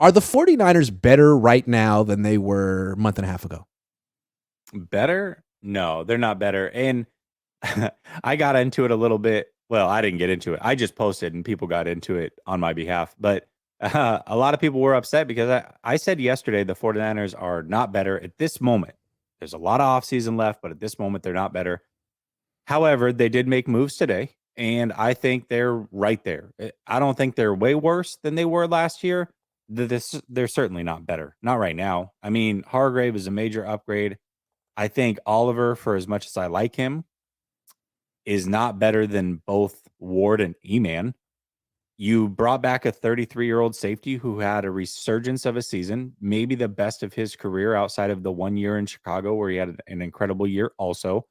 Are the 49ers better right now than they were a month and a half ago? Better? No, they're not better. And I got into it a little bit. Well, I didn't get into it. I just posted and people got into it on my behalf. But a lot of people were upset because I said yesterday the 49ers are not better at this moment. There's a lot of offseason left, but at this moment, they're not better. However, they did make moves today, and I think they're right there. I don't think they're way worse than they were last year. They're certainly not better. Not right now. I mean, Hargrave is a major upgrade. I think Oliver, for as much as I like him, is not better than both Ward and Eman. You brought back a 33-year-old safety who had a resurgence of a season, maybe the best of his career outside of the 1 year in Chicago where he had an incredible year also.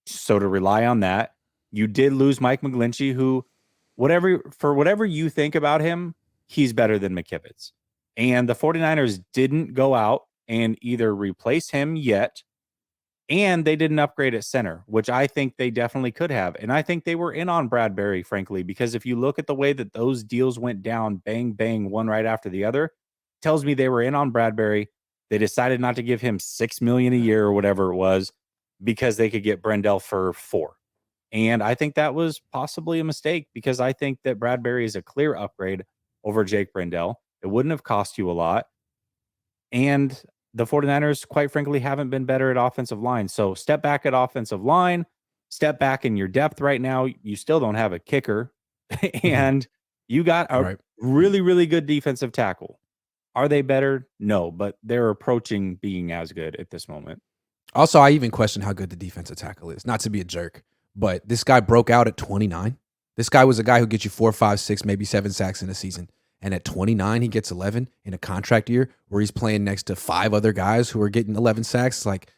So to rely on that, you did lose Mike McGlinchey, who whatever you think about him, he's better than McKivitz. And the 49ers didn't go out and either replace him yet, and they didn't upgrade at center, which I think they definitely could have. And I think they were in on Bradbury, frankly, because if you look at the way that those deals went down, bang, bang, one right after the other, tells me they were in on Bradbury. They decided not to give him $6 million a year or whatever it was because they could get Brendel for $4 million. And I think that was possibly a mistake because I think that Bradbury is a clear upgrade over Jake Brendel. It wouldn't have cost you a lot. And the 49ers, quite frankly, haven't been better at offensive line. So step back at offensive line, step back in your depth right now. You still don't have a kicker, and you got a really, really good defensive tackle. Are they better? No, but they're approaching being as good at this moment. Also, I even question how good the defensive tackle is. Not to be a jerk, but this guy broke out at 29. This guy was a guy who gets you 4, 5, 6, maybe 7 sacks in a season. And at 29, he gets 11 in a contract year where he's playing next to 5 other guys who are getting 11 sacks. Like,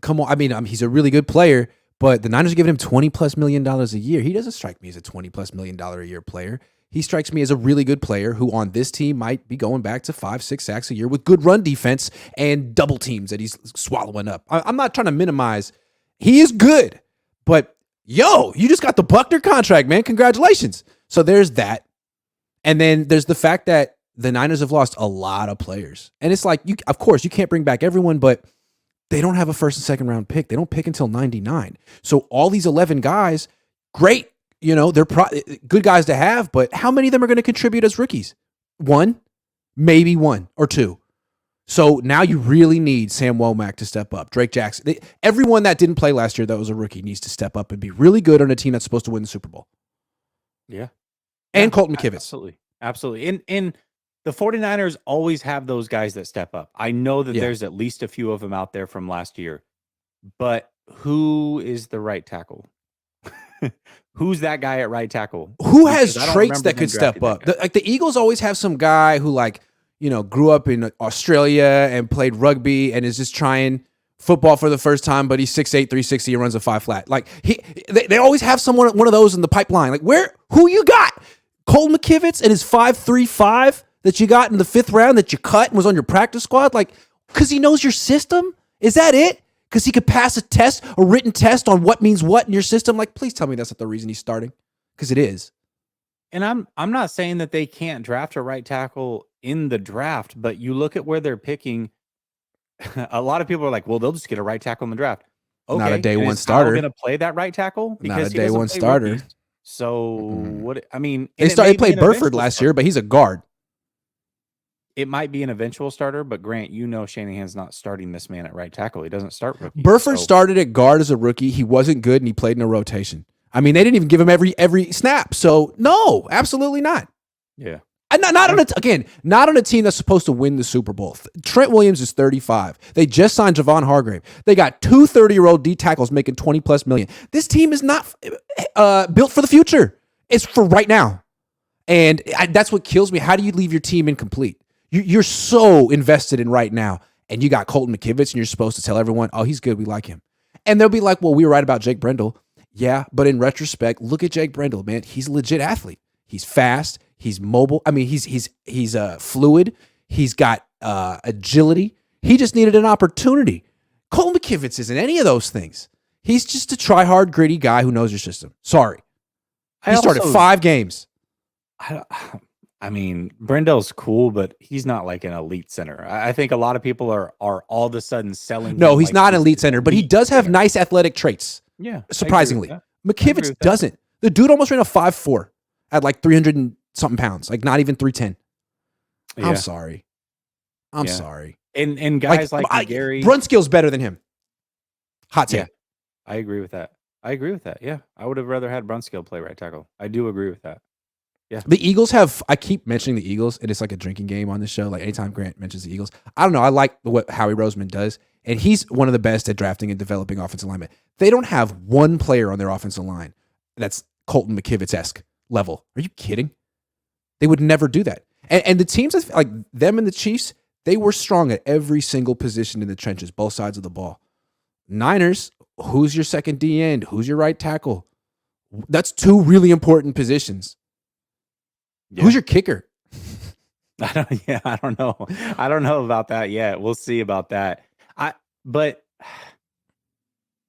come on. I mean, he's a really good player, but the Niners are giving him $20+ million a year. He doesn't strike me as a $20+ million a year player. He strikes me as a really good player who on this team might be going back to 5, 6 sacks a year with good run defense and double teams that he's swallowing up. I'm not trying to minimize. He is good, but yo, you just got the Buckner contract, man. Congratulations. So there's that. And then there's the fact that the Niners have lost a lot of players. And it's like, of course, you can't bring back everyone, but they don't have a first and second round pick. They don't pick until 99. So all these 11 guys, great. They're good guys to have, but how many of them are going to contribute as rookies? 1, maybe 1 or 2. So now you really need Sam Womack to step up. Drake Jackson. Everyone that didn't play last year that was a rookie needs to step up and be really good on a team that's supposed to win the Super Bowl. Yeah. And Colton McKivitz. Absolutely. And the 49ers always have those guys that step up. I know that there's at least a few of them out there from last year. But who is the right tackle? Who's that guy at right tackle? Who has traits that could step up? The Eagles always have some guy who grew up in Australia and played rugby and is just trying football for the first time, but he's 6'8", 360 and runs a 5 flat. Like they always have one of those in the pipeline. Like who you got? Cole McKivitz and his 5.35 that you got in the 5th round that you cut and was on your practice squad? Like, because he knows your system? Is that it? Because he could pass a written test on what means what in your system? Like, please tell me that's not the reason he's starting. Because it is. And I'm not saying that they can't draft a right tackle in the draft, but you look at where they're picking. A lot of people are like, well, they'll just get a right tackle in the draft. Okay, not a day one starter. Going to play that right tackle because not a day one starter. Rookies. So what? I mean, they played Burford last year, but he's a guard. It might be an eventual starter, but Grant, Shanahan's not starting this man at right tackle. He doesn't start rookies. Burford started at guard as a rookie. He wasn't good, and he played in a rotation. I mean, they didn't even give him every snap. So no, absolutely not. Yeah. And not on a team that's supposed to win the Super Bowl. Trent Williams is 35. They just signed Javon Hargrave. They got 2 30-year-old D tackles making $20+ million. This team is not built for the future. It's for right now. And that's what kills me. How do you leave your team incomplete? You're so invested in right now, and you got Colton McKivitz, and you're supposed to tell everyone, oh, he's good, we like him. And they'll be like, well, we were right about Jake Brendel. Yeah, but in retrospect, look at Jake Brendel, man. He's a legit athlete. He's fast. He's mobile. I mean, he's fluid. He's got agility. He just needed an opportunity. Colton McKivitz isn't any of those things. He's just a try-hard, gritty guy who knows your system. Sorry. He started 5 games. I I mean, Brendell's cool, but he's not like an elite center. I think a lot of people are all of a sudden selling No, him he's like not an he's elite an center, but he elite does have center. nice athletic traits. Yeah, I agree with Surprisingly, that. I agree McKivitz with that. doesn't. The dude almost ran a 5'4" at like 300 and something pounds, like not even 310. Yeah, I'm sorry. I'm yeah. sorry. And guys like Gary, Brunskill's better than him. Hot take. yeah, I agree with that. I agree with that. Yeah, I would have rather had Brunskill play right tackle. I do agree with that. Yeah, The Eagles have. I keep mentioning the Eagles, and it's like a drinking game on this show. Like anytime Grant mentions the Eagles, I don't know. I like what Howie Roseman does, and he's one of the best at drafting and developing offensive linemen. They don't have one player on their offensive line that's Colton McKivitz-esque level. Are you kidding? They would never do that. And the teams like them and the Chiefs, they were strong at every single position in the trenches, both sides of the ball. Niners, who's your second D end? Who's your right tackle? That's two really important positions. yeah. Who's your kicker? I don't know. I don't know about that yet. We'll see about that. But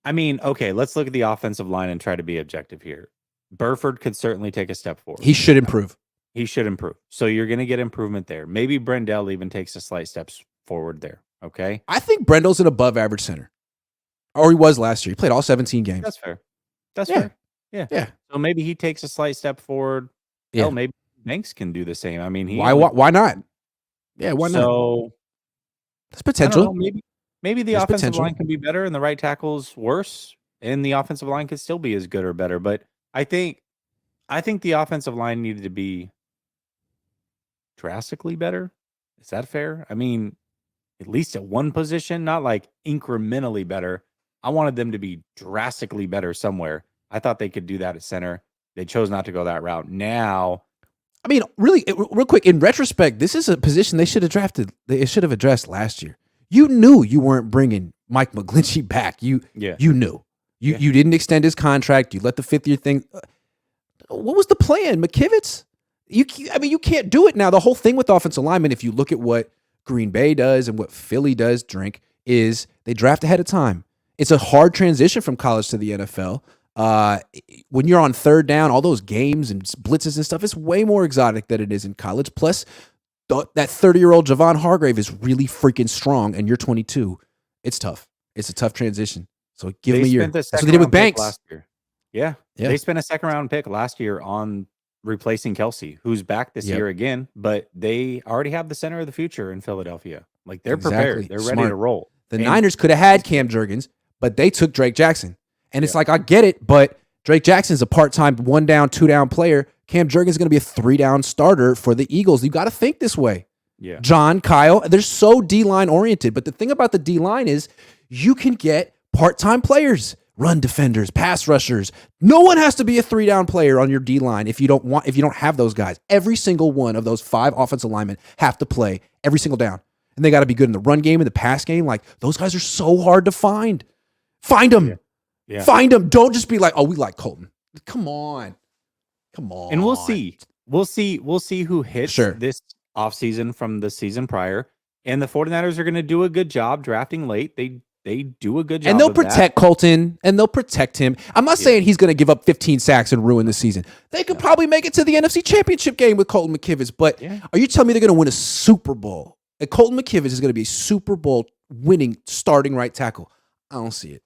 I mean, okay, let's look at the offensive line and try to be objective here. Burford could certainly take a step forward. He should improve. He should improve. So you're going to get improvement there. Maybe Brendell even takes a slight steps forward there. Okay. I think Brendel's an above average center. Or he was last year. He played all 17 games. That's fair. That's Yeah. fair. Yeah. Yeah. So maybe he takes a slight step forward. Yeah. Hell, maybe Banks can do the same. I mean, why not? Yeah, why not? So There's potential. Maybe the There's offensive potential. line can be better and the right tackle's worse, and the offensive line could still be as good or better. But I think the offensive line needed to be drastically better. Is that fair? I mean, at least at one position, not like incrementally better. I wanted them to be drastically better somewhere. I thought they could do that at center. They chose not to go that route. Now, I mean, really, real quick, in retrospect, this is a position they should have drafted. They should have addressed last year. You knew you weren't bringing Mike McGlinchey back. You knew. You didn't extend his contract. You let the 5th-year thing. What was the plan, McKivitz? You can't do it now. The whole thing with offensive linemen, if you look at what Green Bay does and what Philly does, is they draft ahead of time. It's a hard transition from college to the NFL. When you're on third down, all those games and blitzes and stuff, it's way more exotic than it is in college. Plus, that 30-year-old Javon Hargrave is really freaking strong, and you're 22. It's tough. It's a tough transition. So give him a year. That's what they did with Banks last year. Yeah. They spent a second-round pick last year on replacing Kelsey, who's back this year again, but they already have the center of the future in Philadelphia. Like, they're prepared. They're ready to roll. The Niners could have had Cam Jurgens, but they took Drake Jackson. And it's like, I get it, but Drake Jackson's a part-time 1-down, 2-down player. Cam Jurgens is going to be a 3-down starter for the Eagles. You got to think this way. Yeah. John, Kyle, they're so D-line oriented. But the thing about the D-line is you can get part-time players, run defenders, pass rushers. No one has to be a 3-down player on your D-line if you don't have those guys. Every single one of those 5 offensive linemen have to play every single down. And they got to be good in the run game and the pass game. Like, those guys are so hard to find. Find them. Yeah. Yeah. Find them. Don't just be like, oh, we like Colton. Come on. And we'll see. We'll see who hits this offseason from the season prior. And the 49ers are going to do a good job drafting late. They do a good job. And they'll protect Colton, and they'll protect him. I'm not saying he's going to give up 15 sacks and ruin the season. They could probably make it to the NFC Championship game with Colton McKivitz. But are you telling me they're going to win a Super Bowl? And Colton McKivitz is going to be a Super Bowl winning starting right tackle. I don't see it.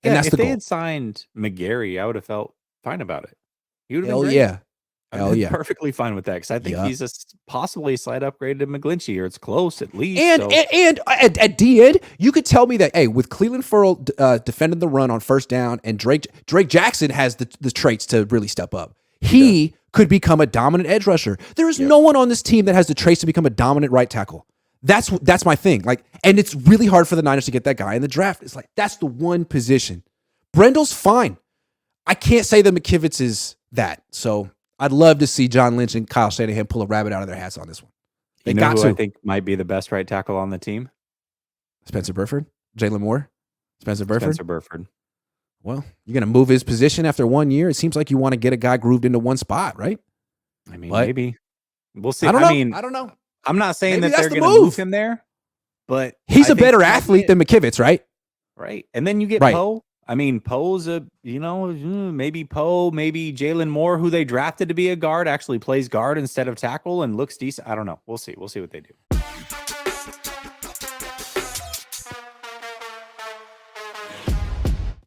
And that's if the they goal. had signed McGarry, I would have felt fine about it. He would have been Hell great. yeah. I'd be perfectly fine with that because I think he's possibly a slight upgrade to McGlinchey, or it's close at least. And at D end, you could tell me that, hey, with Cleveland Ferrell defending the run on first down, and Drake Jackson has the traits to really step up. He could become a dominant edge rusher. There is no one on this team that has the traits to become a dominant right tackle. That's my thing. Like, and it's really hard for the Niners to get that guy in the draft. It's like, that's the one position. Brendel's fine. I can't say that McKivitz is that. So I'd love to see John Lynch and Kyle Shanahan pull a rabbit out of their hats on this one. They got to. I think might be the best right tackle on the team? Spencer Burford? Jalen Moore? Spencer Burford? Well, you're going to move his position after 1 year. It seems like you want to get a guy grooved into one spot, right? I mean, maybe. We'll see. I don't know. I'm not saying Maybe that they're that's going to move him there, but he's a better athlete than McKivitz, right? Right. And then you get Poe. I mean, Poe's maybe Poe, maybe Jalen Moore, who they drafted to be a guard, actually plays guard instead of tackle and looks decent. I don't know. We'll see. We'll see what they do.